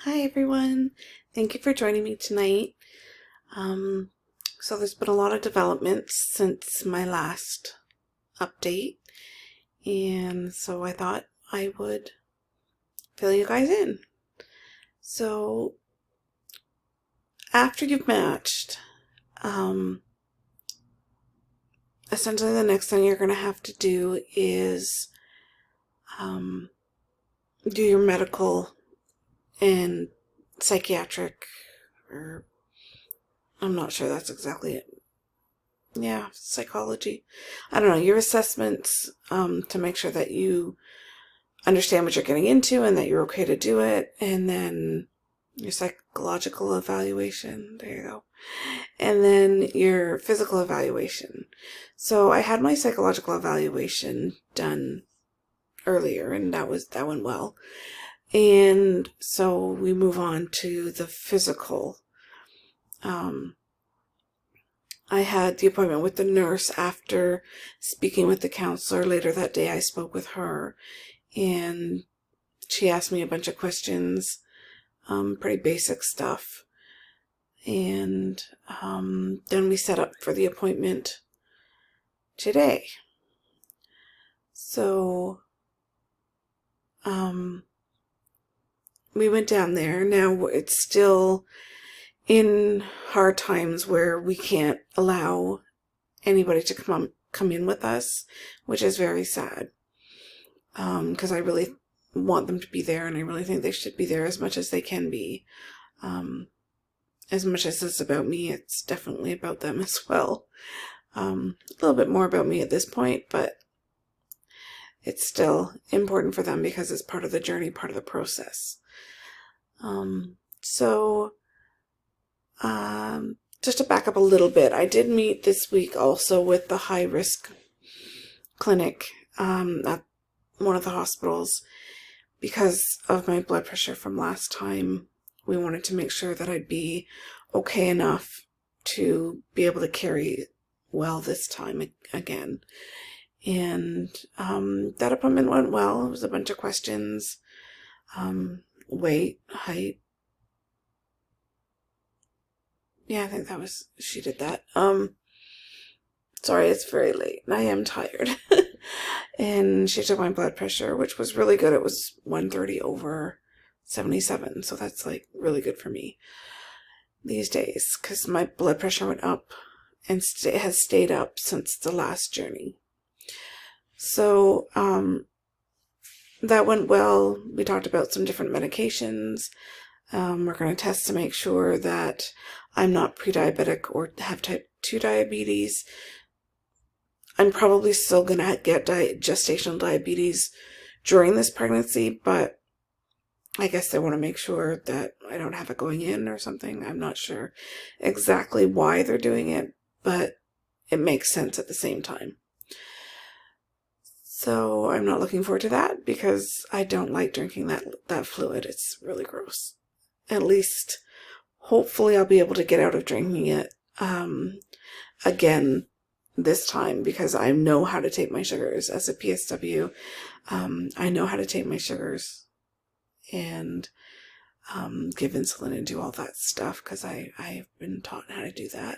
Hi everyone, thank you for joining me tonight. So there's been a lot of developments since my last update, and so I thought I would fill you guys in. So after you've matched, essentially the next thing you're going to have to do is do your medical and psychiatric, or I'm not sure that's exactly it. Yeah, psychology. I don't know, your assessments to make sure that you understand what you're getting into and that you're okay to do it. And then your psychological evaluation. There you go. And then your physical evaluation. So I had my psychological evaluation done earlier, and that went well. And so we move on to the physical. I had the appointment with the nurse after speaking with the counselor. Later that day I spoke with her, and she asked me a bunch of questions, pretty basic stuff. And then we set up for the appointment today. So we went down there. Now it's still in hard times where we can't allow anybody to come in with us, which is very sad. Because I really want them to be there, and I really think they should be there as much as they can be. As much as it's about me, it's definitely about them as well. A little bit more about me at this point, but it's still important for them because it's part of the journey, part of the process. Just to back up a little bit, I did meet this week also with the high-risk clinic at one of the hospitals. Because of my blood pressure from last time, we wanted to make sure that I'd be okay enough to be able to carry well this time again. And that appointment went well. It was a bunch of questions, weight, height. Yeah, I think she did that. Sorry, it's very late and I am tired. And she took my blood pressure, which was really good. It was 130 over 77. So that's like really good for me these days, because my blood pressure went up and has stayed up since the last journey. So that went well. We talked about some different medications. We're going to test to make sure that I'm not pre-diabetic or have type 2 diabetes. I'm probably still going to get gestational diabetes during this pregnancy, but I guess they want to make sure that I don't have it going in or something. I'm not sure exactly why they're doing it, but it makes sense at the same time. So I'm not looking forward to that because I don't like drinking that fluid. It's really gross. At least, hopefully I'll be able to get out of drinking it again this time, because I know how to take my sugars as a PSW. I know how to take my sugars and give insulin and do all that stuff because I've been taught how to do that.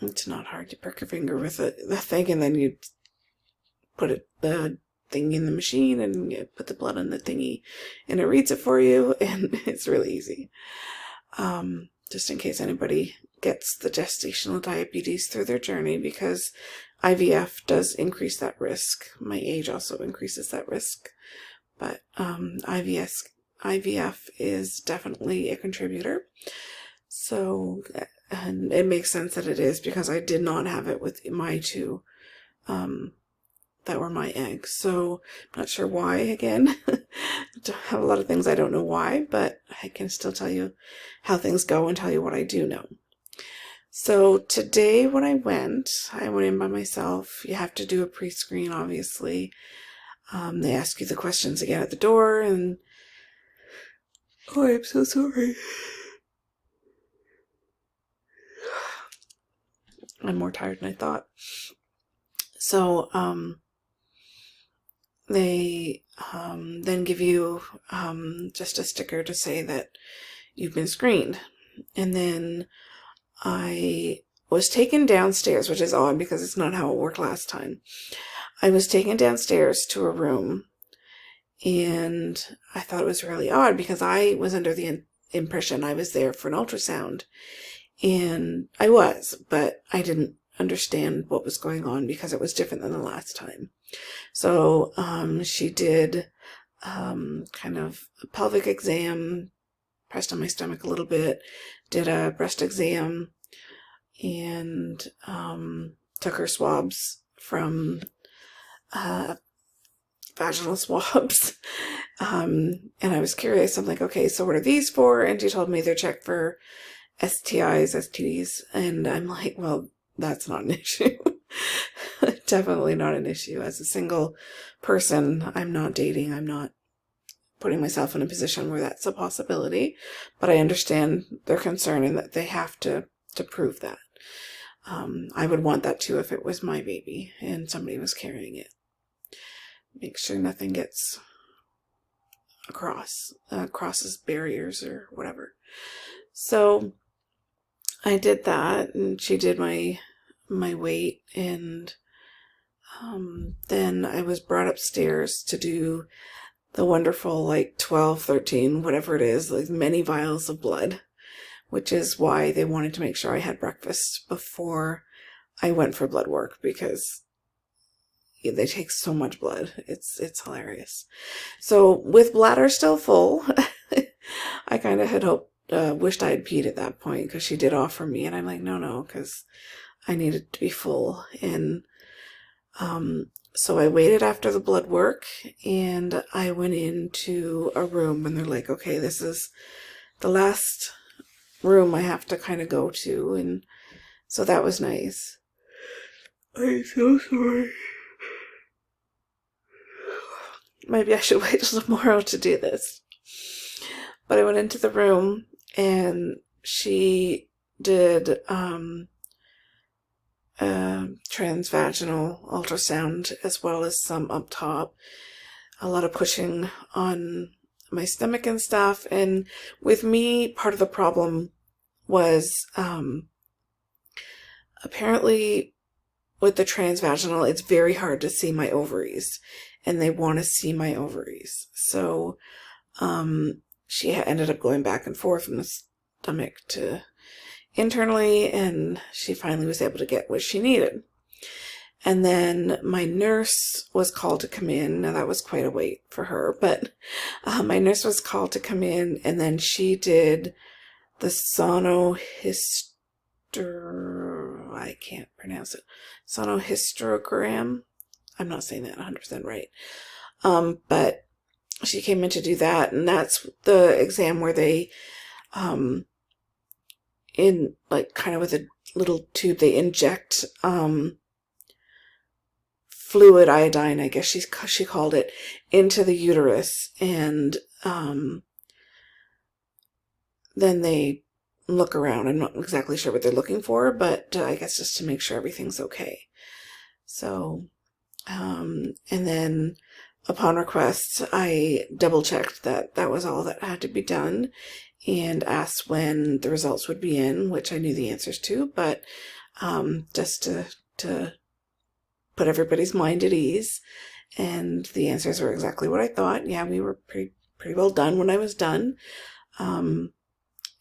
It's not hard to prick your finger with the thing, and then you put the thing in the machine and you put the blood in the thingy and it reads it for you, and it's really easy. Just in case anybody gets the gestational diabetes through their journey, because IVF does increase that risk. My age also increases that risk, but IVF is definitely a contributor. So, and it makes sense that it is, because I did not have it with my two that were my eggs. So I'm not sure why, again. I have a lot of things I don't know why, but I can still tell you how things go and tell you what I do know. So today when I went in by myself. You have to do a pre-screen, obviously. They ask you the questions again at the door, and oh, I'm so sorry. I'm more tired than I thought. So, they then give you just a sticker to say that you've been screened. And then I was taken downstairs, which is odd because it's not how it worked last time. I was taken downstairs to a room, and I thought it was really odd because I was under the impression I was there for an ultrasound. And I was, but I didn't understand what was going on because it was different than the last time. So she did kind of a pelvic exam, pressed on my stomach a little bit, did a breast exam, and took her swabs from vaginal swabs. And I was curious. I'm like, okay, so what are these for? And she told me they're checked for STIs, STDs. And I'm like, well, that's not an issue. Definitely not an issue. As a single person, I'm not dating. I'm not putting myself in a position where that's a possibility. But I understand their concern and that they have to prove that. I would want that too if it was my baby and somebody was carrying it. Make sure nothing gets crosses barriers or whatever. So I did that, and she did my weight, and then I was brought upstairs to do the wonderful 12, 13, whatever it is, many vials of blood, which is why they wanted to make sure I had breakfast before I went for blood work, because they take so much blood. It's hilarious. So with bladder still full, I kind of had wished I had peed at that point, because she did offer me, and I'm like, no, because I needed to be full. And so I waited after the blood work, and I went into a room, and they're like, okay, this is the last room I have to kind of go to. And so that was nice. I'm so sorry. Maybe I should wait till tomorrow to do this. But I went into the room, and she did transvaginal ultrasound, as well as some up top. A lot of pushing on my stomach and stuff. And with me, part of the problem was apparently with the transvaginal, it's very hard to see my ovaries, and they want to see my ovaries. So she ended up going back and forth from the stomach to internally, and she finally was able to get what she needed. And then my nurse was called to come in. Now that was quite a wait for her, but my nurse was called to come in, and then she did the I can't pronounce it. Sonohysterogram. I'm not saying that 100% right. But she came in to do that, and that's the exam where they, in kind of with a little tube, they inject, fluid iodine, I guess she called it, into the uterus, and then they look around. I'm not exactly sure what they're looking for, but I guess just to make sure everything's okay. So, and then upon request, I double checked that that was all that had to be done, and asked when the results would be in, which I knew the answers to, but just to put everybody's mind at ease. And the answers were exactly what I thought. Yeah, we were pretty well done when I was done. And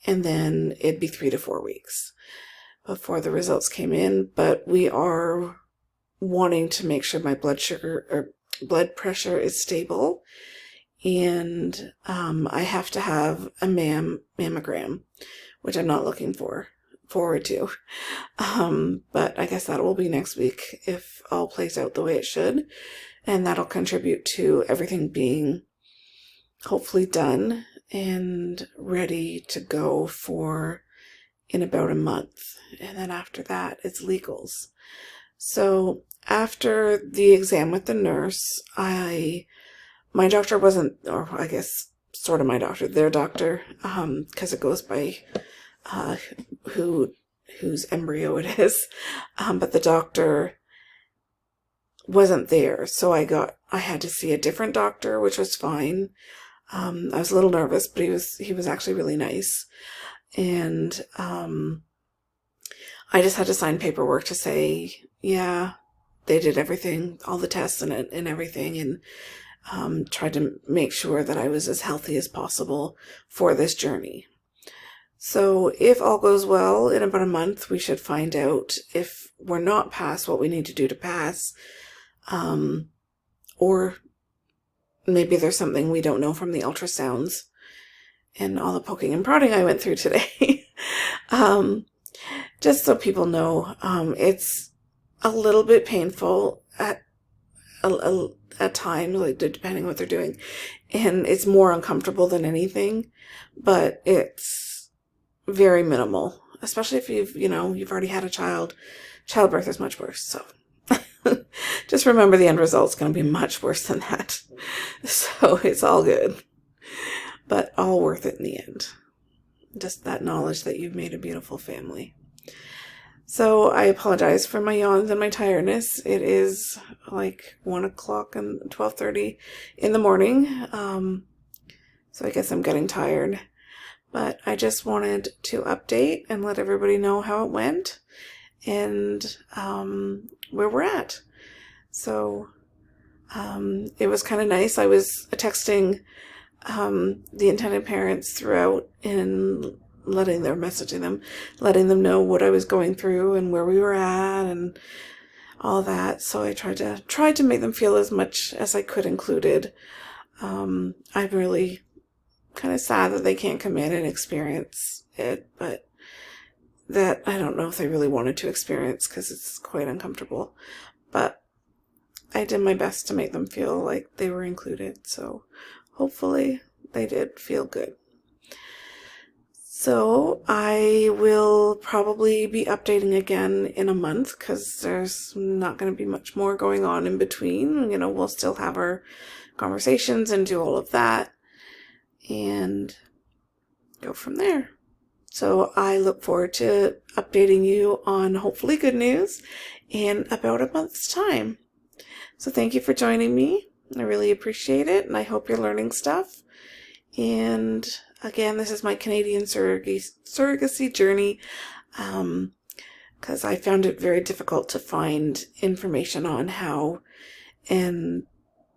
then it'd be 3 to 4 weeks before the results came in. But we are wanting to make sure my blood sugar or blood pressure is stable. And I have to have a mammogram, which I'm not looking forward to. But I guess that will be next week if all plays out the way it should. And that'll contribute to everything being hopefully done and ready to go for in about a month. And then after that, it's legals. So after the exam with the nurse, my doctor wasn't, or I guess sort of my doctor, their doctor, because it goes by whose embryo it is. But the doctor wasn't there, so I got I had to see a different doctor, which was fine. I was a little nervous, but he was actually really nice. And I just had to sign paperwork to say, yeah, they did everything, all the tests and everything, and tried to make sure that I was as healthy as possible for this journey. So if all goes well, in about a month, we should find out if we're not past what we need to do to pass, or maybe there's something we don't know from the ultrasounds and all the poking and prodding I went through today. Just so people know, it's a little bit painful at times, like depending on what they're doing, and it's more uncomfortable than anything, but it's very minimal, especially if you've already had a child. Childbirth is much worse, so just remember the end result's going to be much worse than that. So it's all good, but all worth it in the end. Just that knowledge that you've made a beautiful family. So I apologize for my yawns and my tiredness. It is like 1 o'clock and 12:30 in the morning. So I guess I'm getting tired. But I just wanted to update and let everybody know how it went and where we're at. So it was kind of nice. I was texting the intended parents throughout and messaging them, letting them know what I was going through and where we were at and all that. So I tried to make them feel as much as I could included. I'm really kind of sad that they can't come in and experience it, but that I don't know if they really wanted to experience because it's quite uncomfortable. But I did my best to make them feel like they were included, so hopefully they did feel good. So I will probably be updating again in a month because there's not going to be much more going on in between. We'll still have our conversations and do all of that and go from there. So I look forward to updating you on hopefully good news in about a month's time. So thank you for joining me. I really appreciate it, and I hope you're learning stuff. And again, this is my Canadian surrogacy journey, because I found it very difficult to find information on how and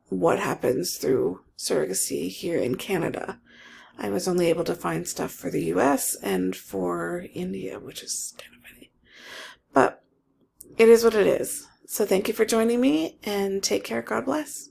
what happens through surrogacy here in Canada. I was only able to find stuff for the US and for India, which is kind of funny. But it is what it is. So thank you for joining me, and take care. God bless.